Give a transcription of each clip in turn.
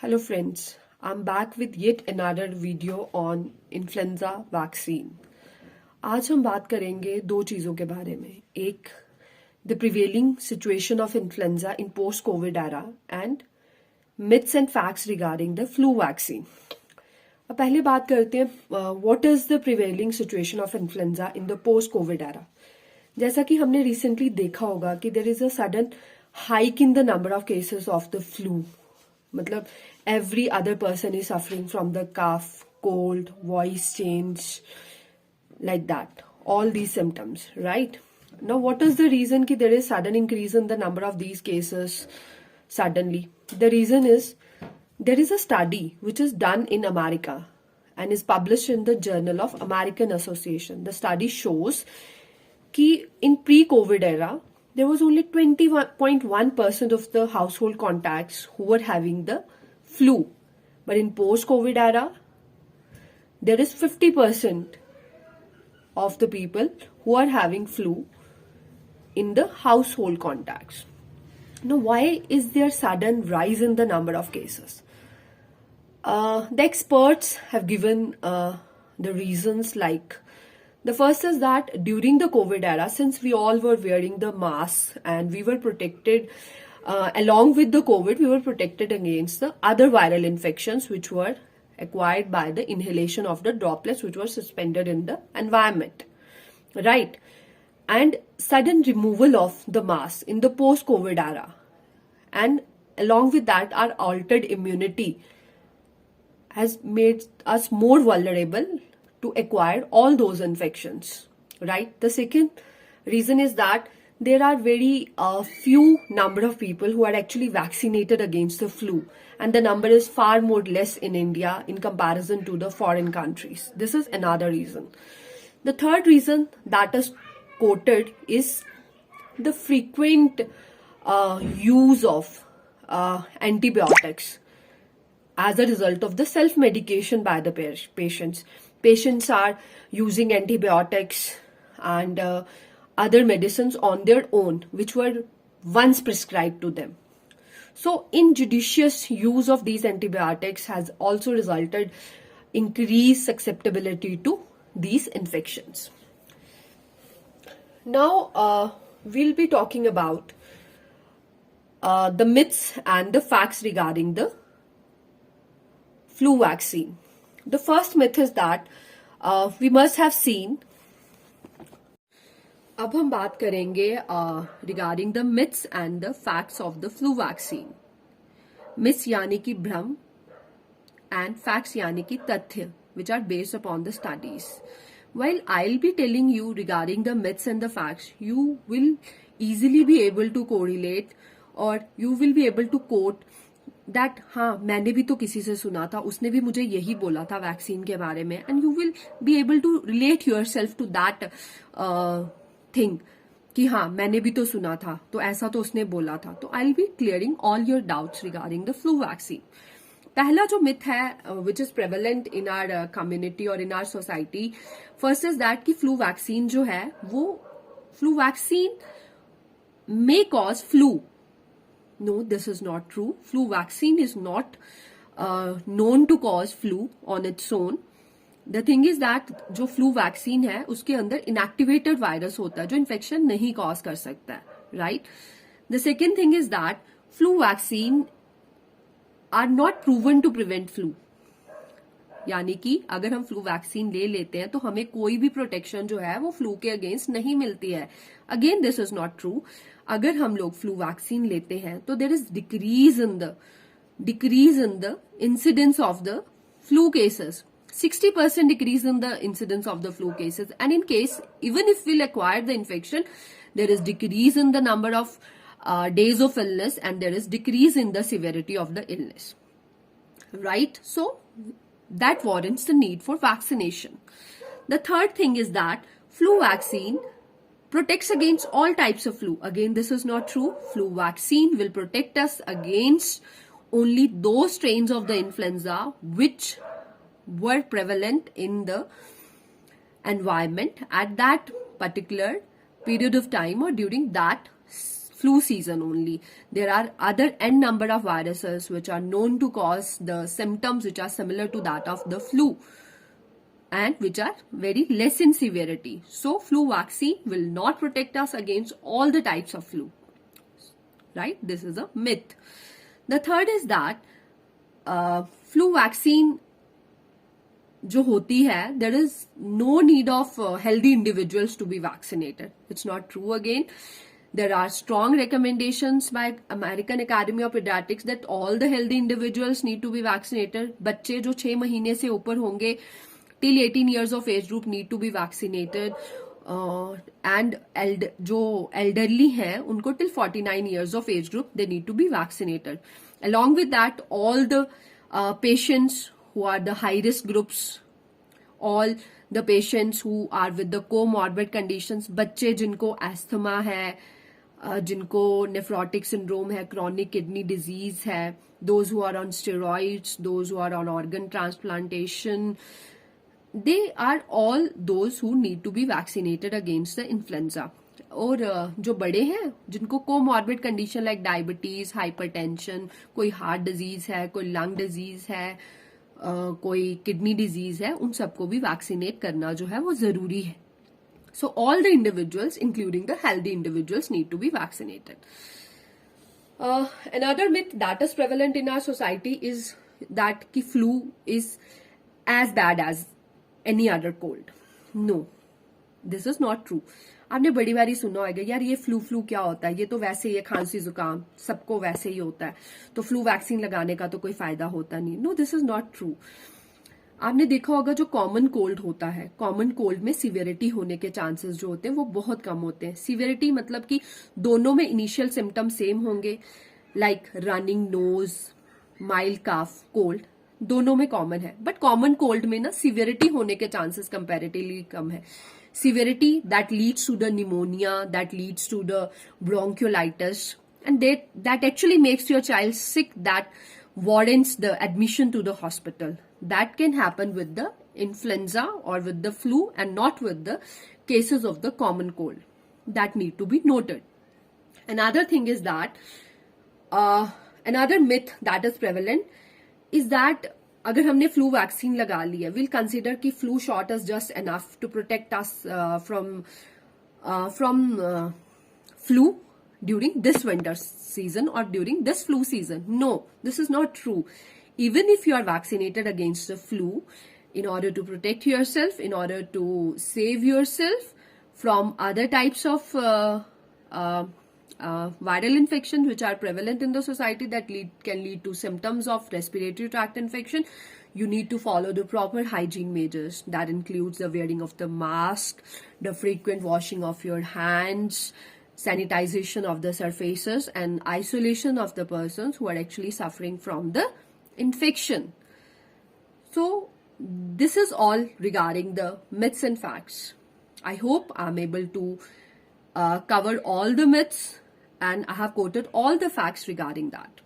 Hello friends, I'm back with yet another video on influenza vaccine. आज हम बात करेंगे दो चीज़ों के बारे में. एक, the prevailing situation of influenza in post-COVID era and myths and facts regarding the flu vaccine. अब पहले बात करते हैं what is the prevailing situation of influenza in the post-COVID era. जैसा कि हमने recently देखा होगा कि there is a sudden hike in the number of cases of the flu. मतलब every other person is suffering from the cough, cold, voice change, like that. All these symptoms, right? Now, what is the reason that there is sudden increase in the number of these cases suddenly? The reason is there is a study which is done in America and is published in the Journal of American Association. The study shows that in pre-COVID era, there was only 21.1% of the household contacts who were having the flu. But in post-COVID era, there is 50% of the people who are having flu in the household contacts. Now, why is there sudden rise in the number of cases? The experts have given the reasons like, the first is that during the COVID era, since we all were wearing the masks and we were protected, along with the COVID, we were protected against the other viral infections which were acquired by the inhalation of the droplets which were suspended in the environment, right? And sudden removal of the mask in the post-COVID era, and along with that, our altered immunity has made us more vulnerable to acquire all those infections, right? The second reason is that there are very few number of people who are actually vaccinated against the flu, and the number is far more less in India in comparison to the foreign countries. This is another reason. The third reason that is quoted is the frequent use of antibiotics as a result of the self-medication by the patients. Patients are using antibiotics and other medicines on their own, which were once prescribed to them. So, injudicious use of these antibiotics has also resulted increased susceptibility to these infections. Now, we'll be talking about the myths and the facts regarding the flu vaccine. The first myth is that we must have seen. अब हम बात करेंगे regarding the myths and the facts of the flu vaccine. Myths यानी कि भ्रम and facts यानी कि तथ्य, which are based upon the studies. While I'll be telling you regarding the myths and the facts, you will easily be able to correlate or you will be able to quote that हाँ मैंने भी तो किसी से सुना था, उसने भी मुझे यही बोला था वैक्सीन के बारे में, and you will be able to relate yourself to that thing कि हाँ मैंने भी तो सुना था, तो ऐसा तो उसने बोला था. तो I'll be clearing all your doubts regarding the flu vaccine. पहला जो myth है which is prevalent in our community or in our society, first is that कि flu vaccine जो है वो flu vaccine may cause flu. No, this is not true. Flu vaccine is not known to cause flu on its own. The thing is that जो flu vaccine है उसके अंदर inactivated virus होता है जो infection नहीं cause कर सकता है, right? The second thing is that flu vaccine are not proven to prevent flu. यानी कि अगर हम फ्लू वैक्सीन ले लेते हैं तो हमें कोई भी प्रोटेक्शन जो है वो फ्लू के अगेंस्ट नहीं मिलती है. Again this is not true. अगर हम लोग फ्लू वैक्सीन लेते हैं तो there is decrease in the incidence of the flu cases. 60% decrease in the incidence of the flu cases, and in case even if we'll acquire the infection, there is decrease in the number of days of illness, and there is decrease in the severity of the illness, right? So that warrants the need for vaccination. The third thing is that flu vaccine protects against all types of flu. Again, this is not true. Flu vaccine will protect us against only those strains of the influenza which were prevalent in the environment at that particular period of time or during that flu season only. There are other n number of viruses which are known to cause the symptoms which are similar to that of the flu and which are very less in severity. So flu vaccine will not protect us against all the types of flu. Right? This is a myth. The third is that flu vaccine जो होती है, there is no need of healthy individuals to be vaccinated. It's not true again. There are strong recommendations by American Academy of Pediatrics that all the healthy individuals need to be vaccinated. बच्चे जो 6 महीने से ऊपर होंगे till 18 years of age group need to be vaccinated. And जो elderly हैं उनको till 49 years of age group they need to be vaccinated. Along with that, all the patients who are the high risk groups, all the patients who are with the comorbid conditions, बच्चे जिनको asthma है, जिनको nephrotic syndrome है, chronic kidney disease है, those who are on steroids, those who are on organ transplantation, they are all those who need to be vaccinated against the influenza. और जो बड़े हैं जिनको comorbid condition like diabetes, hypertension, कोई heart disease है, कोई lung disease है, कोई किडनी डिजीज है, उन सबको भी वैक्सीनेट करना जो है वो जरूरी है. So all the individuals including the healthy individuals need to be vaccinated. Another myth that is prevalent in our society is that ki flu is as bad as any other cold. No, this is not true. आपने बड़ी बारी सुना होगा यार ये flu क्या होता है, ये तो वैसे ही है, खांसी जुकाम सबको वैसे ही होता है, तो फ्लू वैक्सीन लगाने का तो कोई फायदा होता नहीं. No, this is not true. आपने देखा होगा जो कॉमन कोल्ड होता है, कॉमन कोल्ड में सिवियरिटी होने के चांसेस जो होते हैं वो बहुत कम होते हैं. सिवियरिटी मतलब कि दोनों में इनिशियल सिम्टम सेम होंगे, लाइक रनिंग नोज, माइल्ड काफ, कोल्ड, दोनों में कॉमन है. बट कॉमन कोल्ड में ना सिवियरिटी होने के चांसेस कंपैरेटिवली कम है. Severity that leads to the pneumonia, that leads to the bronchiolitis, and that actually makes your child sick, that warrants the admission to the hospital. That can happen with the influenza or with the flu and not with the cases of the common cold. That need to be noted. Another thing is that another myth that is prevalent is that अगर हमने flu vaccine लगा ली है, will consider कि flu shot is just enough to protect us from flu during this winter season or during this flu season. No, this is not true. Even if you are vaccinated against the flu, in order to protect yourself, in order to save yourself from other types of viral infections which are prevalent in the society that can lead to symptoms of respiratory tract infection, you need to follow the proper hygiene measures. That includes the wearing of the mask, the frequent washing of your hands, sanitization of the surfaces, and isolation of the persons who are actually suffering from the infection. So this is all regarding the myths and facts. I hope I'm able to cover all the myths and I have quoted all the facts regarding that.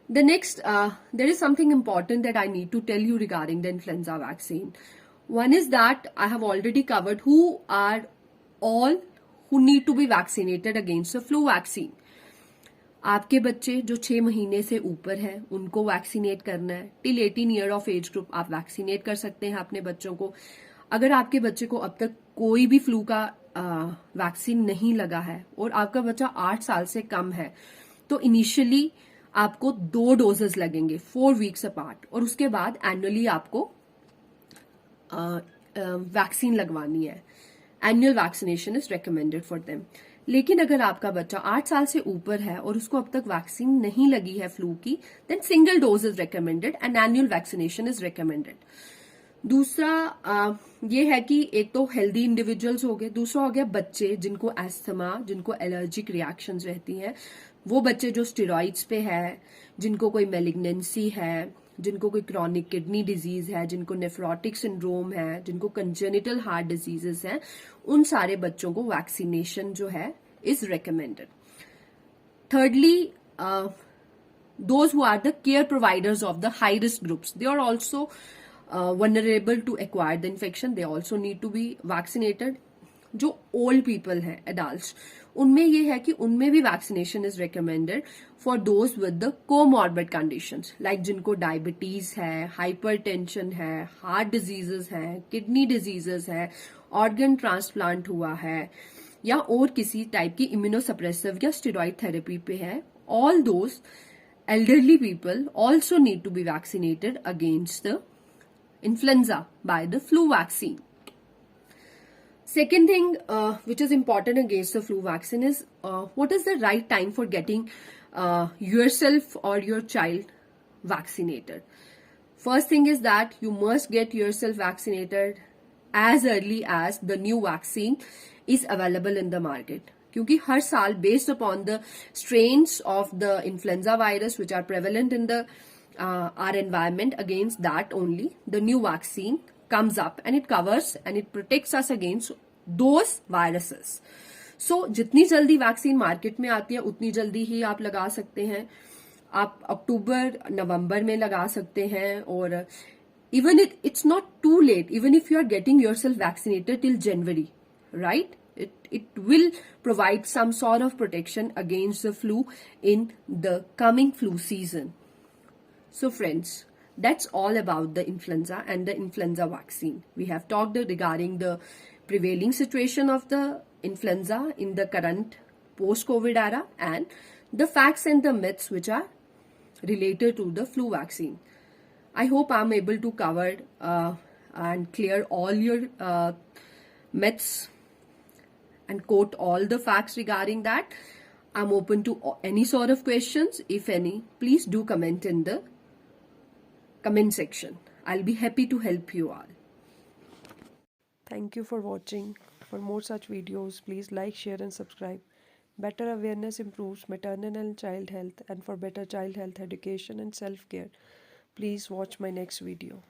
The next, there is something important that I need to tell you regarding the influenza vaccine. One is that I have already covered who are all who need to be vaccinated against the flu vaccine. आपके बच्चे जो 6 महीने से ऊपर हैं उनको vaccinate करना है. Till 18 year of age group आप वैक्सीनेट कर सकते हैं अपने बच्चों को. अगर आपके बच्चे को अब तक कोई भी फ्लू का वैक्सीन नहीं लगा है और आपका बच्चा 8 साल से कम है तो इनिशियली आपको 2 डोजेस लगेंगे 4 वीक्स अपार्ट, और उसके बाद एनुअली आपको वैक्सीन लगवानी है. Annual vaccination is recommended for them. लेकिन अगर आपका बच्चा 8 साल से ऊपर है और उसको अब तक वैक्सीन नहीं लगी है फ्लू की, then single dose is recommended and annual vaccination is recommended. दूसरा ये है कि एक तो हेल्दी इंडिविजुअल्स हो गए, दूसरा हो गया बच्चे जिनको एस्थमा, जिनको एलर्जिक रिएक्शंस रहती हैं, वो बच्चे जो स्टेरॉइड्स पे है, जिनको कोई मेलिग्नेंसी है, जिनको कोई क्रॉनिक किडनी डिजीज है, जिनको नेफ्रोटिक सिंड्रोम है, जिनको कंजेनिटल हार्ट डिजीजेस हैं, उन सारे बच्चों को वैक्सीनेशन जो है is recommended. Thirdly, those who are the care providers of the high risk groups, they are also vulnerable to acquire the infection. They also need to be vaccinated. जो old people हैं, adult, उनमें ये है कि उनमें भी vaccination is recommended for those with the comorbid conditions, like जिनको diabetes है, हाइपरटेंशन है, हार्ट डिजीजेस हैं, किडनी डिजीजेस है, ऑर्गन ट्रांसप्लांट हुआ है, या और किसी टाइप की इम्यूनोसप्रेसिव या स्टेरॉइड थेरेपी पे है. All those elderly people also need to be vaccinated against the influenza by the flu vaccine. Second thing which is important against the flu vaccine is what is the right time for getting yourself or your child vaccinated. First thing is that you must get yourself vaccinated as early as the new vaccine is available in the market. क्योंकि हर साल based upon the strains of the influenza virus which are prevalent in the are environment, against that only the new vaccine comes up and it covers and it protects us against those viruses. So जितनी जल्दी vaccine market में आती है उतनी जल्दी ही आप लगा सकते हैं. आप अक्टूबर नवंबर में लगा सकते हैं, और even it's not too late even if you are getting yourself vaccinated till January, right? It will provide some sort of protection against the flu in the coming flu season. So friends, that's all about the influenza and the influenza vaccine. We have talked regarding the prevailing situation of the influenza in the current post-COVID era and the facts and the myths which are related to the flu vaccine. I hope I'm able to cover and clear all your myths and quote all the facts regarding that. I'm open to any sort of questions. If any, please do comment in the comment section. I'll be happy to help you all. Thank you for watching. For more such videos, please like, share and subscribe. Better awareness improves maternal and child health, and for better child health education and self-care, please watch my next video.